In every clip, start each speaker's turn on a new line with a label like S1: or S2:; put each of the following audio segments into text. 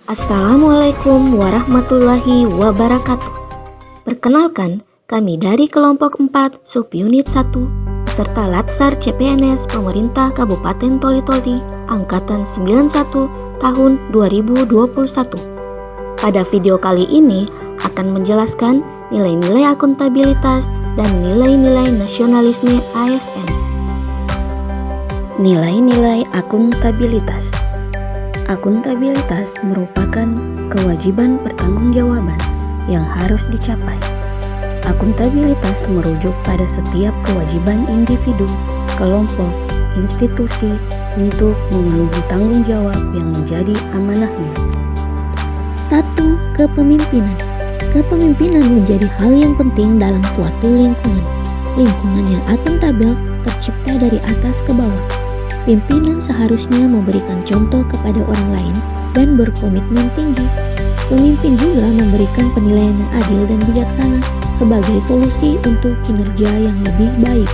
S1: Assalamualaikum warahmatullahi wabarakatuh. Perkenalkan, kami dari kelompok 4 subunit 1 beserta Latsar CPNS Pemerintah Kabupaten Toli-Toli Angkatan 91 tahun 2021. Pada video kali ini akan menjelaskan nilai-nilai akuntabilitas dan nilai-nilai nasionalisme ASN. Nilai-nilai akuntabilitas. Akuntabilitas merupakan kewajiban pertanggungjawaban yang harus dicapai. Akuntabilitas merujuk pada setiap kewajiban individu, kelompok, institusi untuk memenuhi tanggung jawab yang menjadi amanahnya.
S2: 1. Kepemimpinan. Kepemimpinan menjadi hal yang penting dalam suatu lingkungan. Lingkungan yang akuntabel tercipta dari atas ke bawah. Pimpinan seharusnya memberikan contoh kepada orang lain dan berkomitmen tinggi. Pemimpin juga memberikan penilaian yang adil dan bijaksana sebagai solusi untuk kinerja yang lebih baik.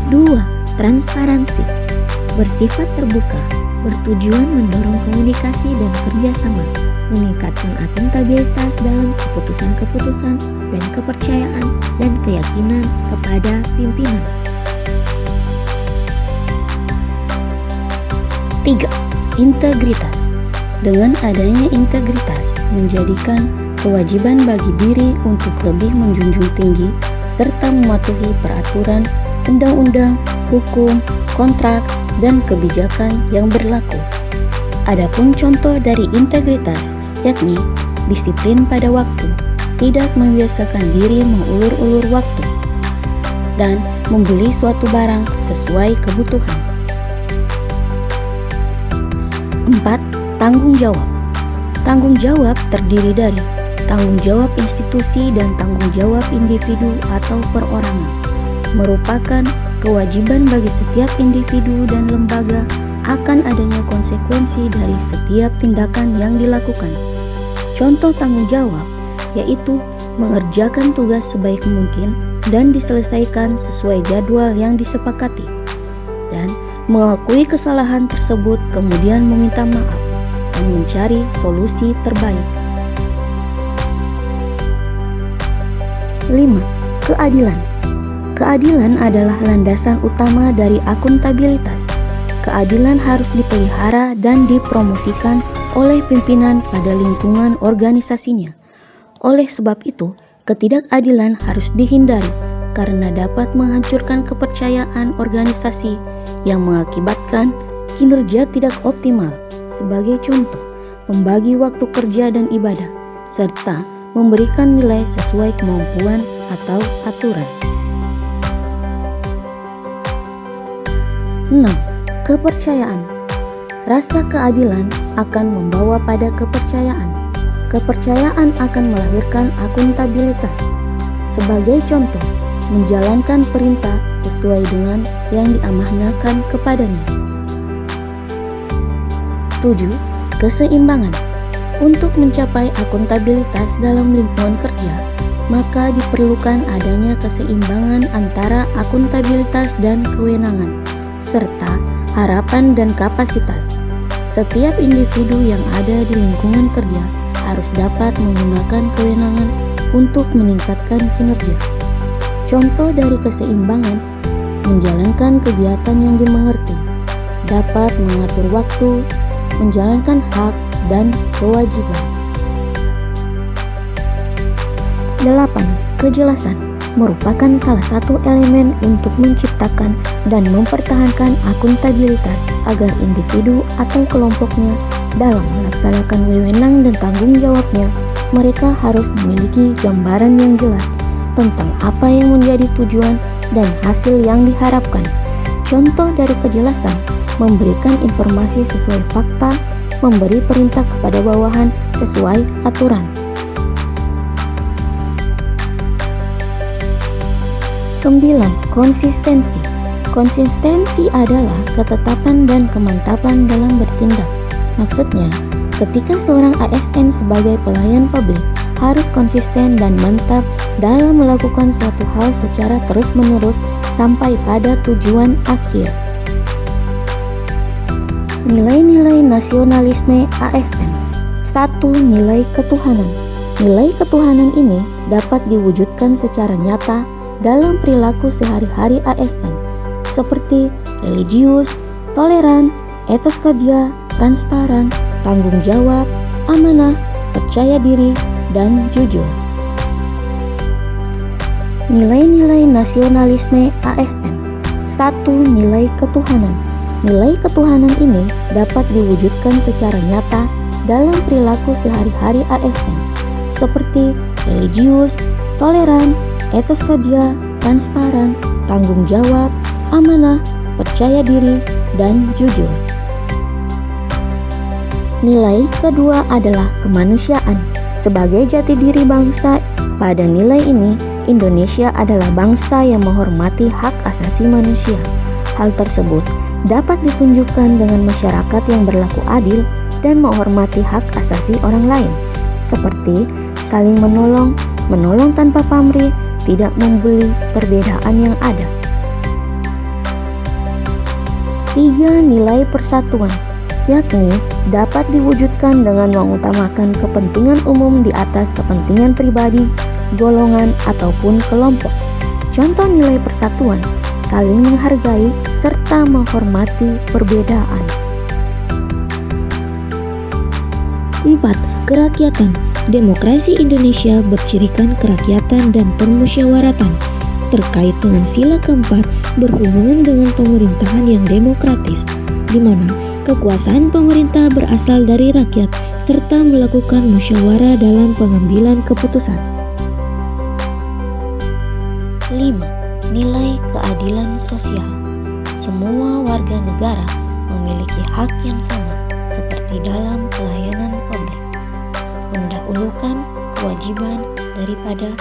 S2: 2. Transparansi. Bersifat terbuka, bertujuan mendorong komunikasi dan kerjasama, meningkatkan akuntabilitas dalam keputusan-keputusan dan kepercayaan dan keyakinan kepada pimpinan.
S1: 3. Integritas. Dengan adanya integritas, menjadikan kewajiban bagi diri untuk lebih menjunjung tinggi serta mematuhi peraturan, undang-undang, hukum, kontrak, dan kebijakan yang berlaku. Adapun contoh dari integritas yakni disiplin pada waktu, tidak membiasakan diri mengulur-ulur waktu, dan membeli suatu barang sesuai kebutuhan. 4. Tanggung jawab. Tanggung jawab terdiri dari tanggung jawab institusi dan tanggung jawab individu atau perorangan. Merupakan kewajiban bagi setiap individu dan lembaga akan adanya konsekuensi dari setiap tindakan yang dilakukan. Contoh tanggung jawab yaitu mengerjakan tugas sebaik mungkin dan diselesaikan sesuai jadwal yang disepakati, dan mengakui kesalahan tersebut kemudian meminta maaf dan mencari solusi terbaik. 5. Keadilan. Keadilan adalah landasan utama dari akuntabilitas. Keadilan harus dipelihara dan dipromosikan oleh pimpinan pada lingkungan organisasinya. Oleh sebab itu, ketidakadilan harus dihindari karena dapat menghancurkan kepercayaan organisasi yang mengakibatkan kinerja tidak optimal. Sebagai contoh, membagi waktu kerja dan ibadah, serta memberikan nilai sesuai kemampuan atau aturan. 6. Kepercayaan. Rasa keadilan akan membawa pada kepercayaan. Kepercayaan akan melahirkan akuntabilitas. Sebagai contoh, menjalankan perintah sesuai dengan yang diamanahkan kepadanya. 7. Keseimbangan. Untuk mencapai akuntabilitas dalam lingkungan kerja, maka diperlukan adanya keseimbangan antara akuntabilitas dan kewenangan, serta harapan dan kapasitas. Setiap individu yang ada di lingkungan kerja harus dapat menggunakan kewenangan untuk meningkatkan kinerja. Contoh dari keseimbangan, menjalankan kegiatan yang dimengerti, dapat mengatur waktu, menjalankan hak dan kewajiban. 8. Kejelasan merupakan salah satu elemen untuk menciptakan dan mempertahankan akuntabilitas agar individu atau kelompoknya dalam melaksanakan wewenang dan tanggung jawabnya, mereka harus memiliki gambaran yang jelas tentang apa yang menjadi tujuan dan hasil yang diharapkan. Contoh dari kejelasan, memberikan informasi sesuai fakta, memberi perintah kepada bawahan sesuai aturan. 9. Konsistensi. Konsistensi adalah ketetapan dan kemantapan dalam bertindak. Maksudnya, ketika seorang ASN sebagai pelayan publik harus konsisten dan mantap dalam melakukan suatu hal secara terus-menerus sampai pada tujuan akhir. Nilai-nilai nasionalisme ASN. 1. Nilai ketuhanan. Nilai ketuhanan ini dapat diwujudkan secara nyata dalam perilaku sehari-hari ASN, seperti religius, toleran, etos kerja, transparan, tanggung jawab, amanah, percaya diri, dan jujur. Nilai-nilai nasionalisme ASN. 1. Nilai ketuhanan. Nilai ketuhanan ini dapat diwujudkan secara nyata dalam perilaku sehari-hari ASN, seperti religius, toleran, etos kerja, transparan, tanggung jawab, amanah, percaya diri, dan jujur. Nilai kedua adalah kemanusiaan. Sebagai jati diri bangsa, pada nilai ini Indonesia adalah bangsa yang menghormati hak asasi manusia. Hal tersebut dapat ditunjukkan dengan masyarakat yang berlaku adil dan menghormati hak asasi orang lain, seperti saling menolong, menolong tanpa pamrih, tidak membuli perbedaan yang ada. 3. Nilai persatuan, yakni dapat diwujudkan dengan mengutamakan kepentingan umum di atas kepentingan pribadi, golongan, ataupun kelompok. Contoh nilai persatuan, saling menghargai serta menghormati perbedaan. 4. Kerakyatan. Demokrasi Indonesia bercirikan kerakyatan dan permusyawaratan. Terkait dengan sila keempat berhubungan dengan pemerintahan yang demokratis, di mana kekuasaan pemerintah berasal dari rakyat serta melakukan musyawarah dalam pengambilan keputusan.
S2: 5. Nilai keadilan sosial. Semua warga negara memiliki hak yang sama seperti dalam pelayanan publik, mendahulukan kewajiban daripada